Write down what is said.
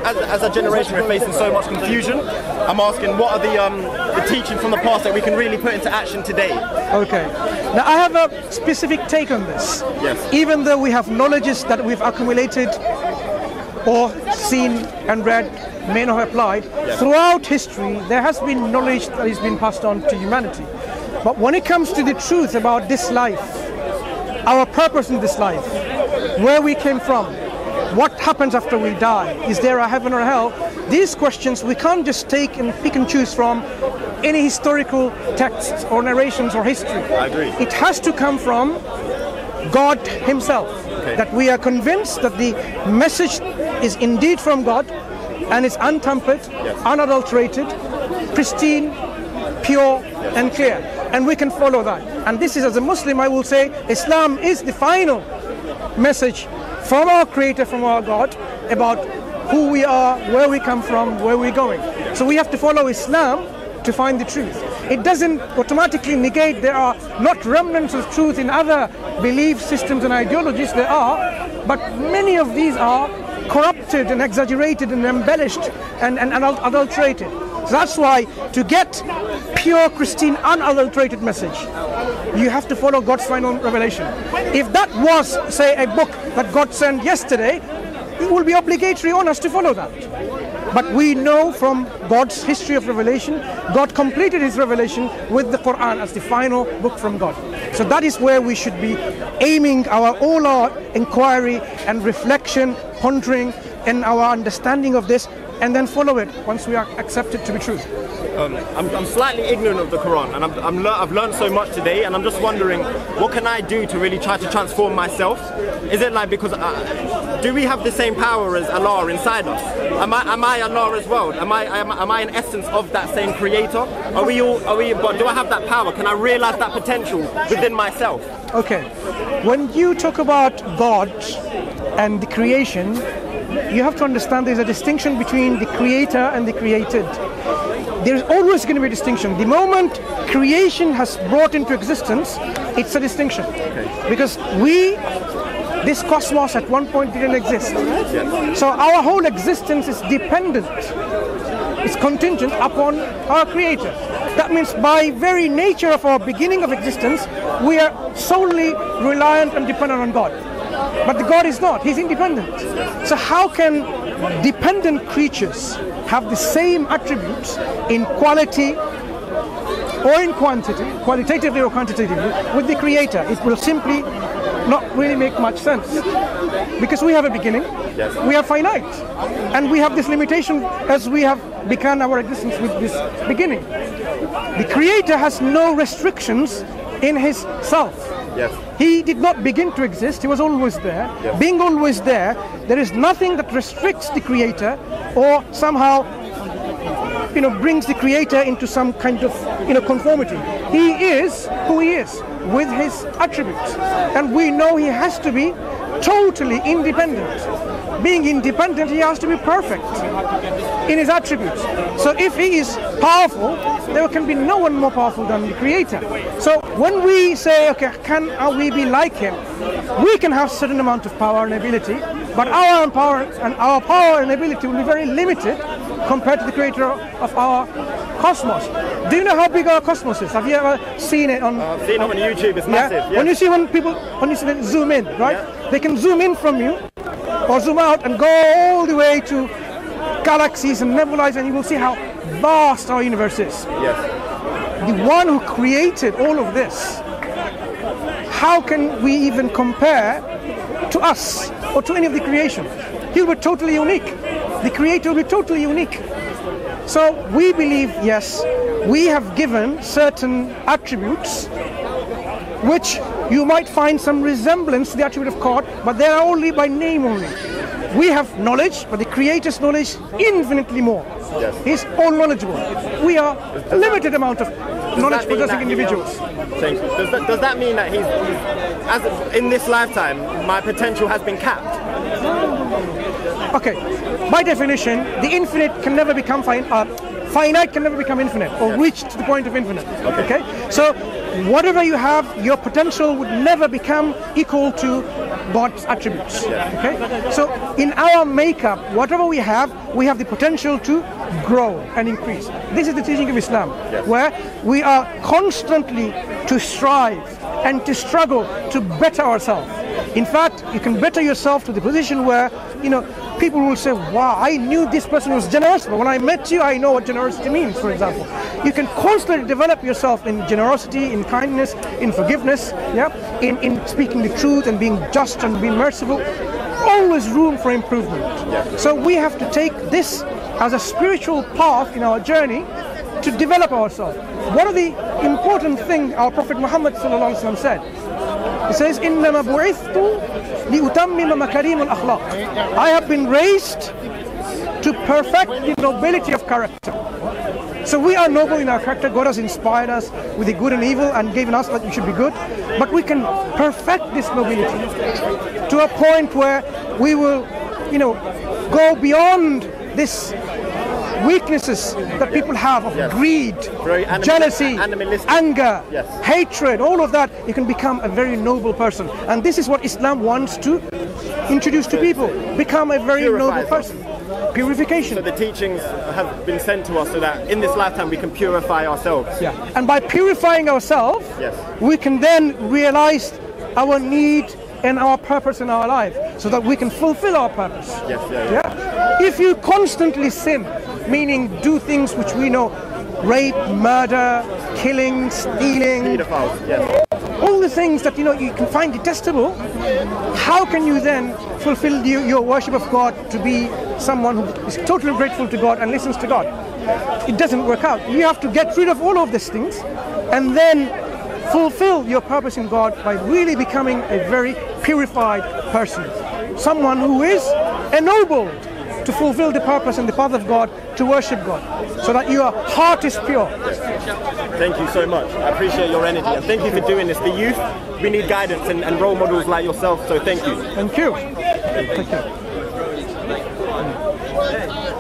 as a generation, we're facing so much confusion. I'm asking, what are the teachings from the past that we can really put into action today? Okay. Now, I have a specific take on this. Yes. Even though we have knowledges that we've accumulated or seen and read, may not have applied, yes, throughout history, there has been knowledge that has been passed on to humanity. But when it comes to the truth about this life, our purpose in this life, where we came from, what happens after we die, is there a heaven or a hell? These questions we can't just take and pick and choose from any historical texts or narrations or history. I agree. It has to come from God himself. Okay. That we are convinced that the message is indeed from God and is untampered, yes, unadulterated, pristine, pure, yes, and clear. And we can follow that. And this is, as a Muslim, I will say, Islam is the final message from our Creator, from our God, about who we are, where we come from, where we're going. So we have to follow Islam to find the truth. It doesn't automatically negate there are not remnants of truth in other belief systems and ideologies. There are, but many of these are corrupted and exaggerated and embellished and adulterated. So that's why to get pure, pristine, unadulterated message, you have to follow God's final revelation. If that was, say, a book that God sent yesterday, it will be obligatory on us to follow that. But we know from God's history of revelation, God completed his revelation with the Quran as the final book from God. So that is where we should be aiming all our inquiry and reflection, pondering, and our understanding of this, and then follow it once we accept it to be true. I'm slightly ignorant of the Quran, and I've learned so much today, and I'm just wondering, what can I do to really try to transform myself? Is it like, because do we have the same power as Allah inside us? Am I Allah as well? Am I an essence of that same Creator? But do I have that power? Can I realize that potential within myself? Okay. When you talk about God and the creation, you have to understand there's a distinction between the Creator and the created. There's always going to be a distinction. The moment creation has brought into existence, it's a distinction. Okay. Because this cosmos at one point didn't exist. Yes. So our whole existence is dependent, it's contingent upon our Creator. That means by very nature of our beginning of existence, we are solely reliant and dependent on God. But the God is not, he's independent. So how can dependent creatures have the same attributes in quality or in quantity, qualitatively or quantitatively, with the Creator? It will simply not really make much sense. Because we have a beginning, yes, we are finite, and we have this limitation as we have begun our existence with this beginning. The Creator has no restrictions in his self. Yes. He did not begin to exist, he was always there. Yes. Being always there, there is nothing that restricts the Creator or somehow brings the Creator into some kind of conformity. He is who he is with his attributes, and we know he has to be totally independent. Being independent, he has to be perfect in his attributes. So if he is powerful, there can be no one more powerful than the Creator. So when we say, okay, can we be like him? We can have a certain amount of power and ability, but our power and ability will be very limited compared to the Creator of our cosmos. Do you know how big our cosmos is? Have you ever seen it on? I've seen it on YouTube. It's massive. Yeah? Yes. When you see them zoom in, right? Yeah. They can zoom in from you or zoom out and go all the way to galaxies and nebulae, and you will see how vast our universe is. Yes. The one who created all of this, how can we even compare to us or to any of the creation? He'll be totally unique. The Creator will be totally unique. So we believe, yes, we have given certain attributes which you might find some resemblance to the attribute of God, but they are only by name only. We have knowledge, but the Creator's knowledge infinitely more. Yes. He's all knowledgeable. We are a limited amount of knowledge possessing individuals. Does that mean that as in this lifetime, my potential has been capped? Okay, by definition, the infinite can never become finite can never become infinite or reach to the point of infinite. Okay? So whatever you have, your potential would never become equal to God's attributes. Okay? So in our makeup, whatever we have the potential to grow and increase. This is the teaching of Islam, where we are constantly to strive and to struggle to better ourselves. In fact, you can better yourself to the position where, people will say, wow, I knew this person was generous, but when I met you, I know what generosity means, for example. You can constantly develop yourself in generosity, in kindness, in forgiveness, in speaking the truth and being just and being merciful. Always room for improvement. So we have to take this as a spiritual path in our journey to develop ourselves. One of the important things our Prophet Muhammad ﷺ said, he says, إِنَّمَا بُعِثْتُ لِأُتَمِّمَ مَكَارِمَ الْأَخْلَاقِ. I have been raised to perfect the nobility of character. So we are noble in our character. God has inspired us with the good and evil and given us that we should be good. But we can perfect this nobility to a point where we will, go beyond this weaknesses that people have of greed, jealousy, anger, hatred, all of that. You can become a very noble person. And this is what Islam wants to introduce to people. Become a very noble person. Purification. So the teachings have been sent to us so that in this lifetime we can purify ourselves. And by purifying ourselves, we can then realize our need and our purpose in our life, so that we can fulfill our purpose. If you constantly sin, meaning do things which we know, rape, murder, killing, stealing, all the things that you can find detestable, how can you then fulfill your worship of God to be someone who is totally grateful to God and listens to God? It doesn't work out. You have to get rid of all of these things and then fulfill your purpose in God by really becoming a very purified person. Someone who is ennobled to fulfill the purpose and the path of God, to worship God, so that your heart is pure. Thank you so much. I appreciate your energy, and thank you for doing this. The youth, we need guidance and role models like yourself, so thank you. Thank you. Thank you. Thank you.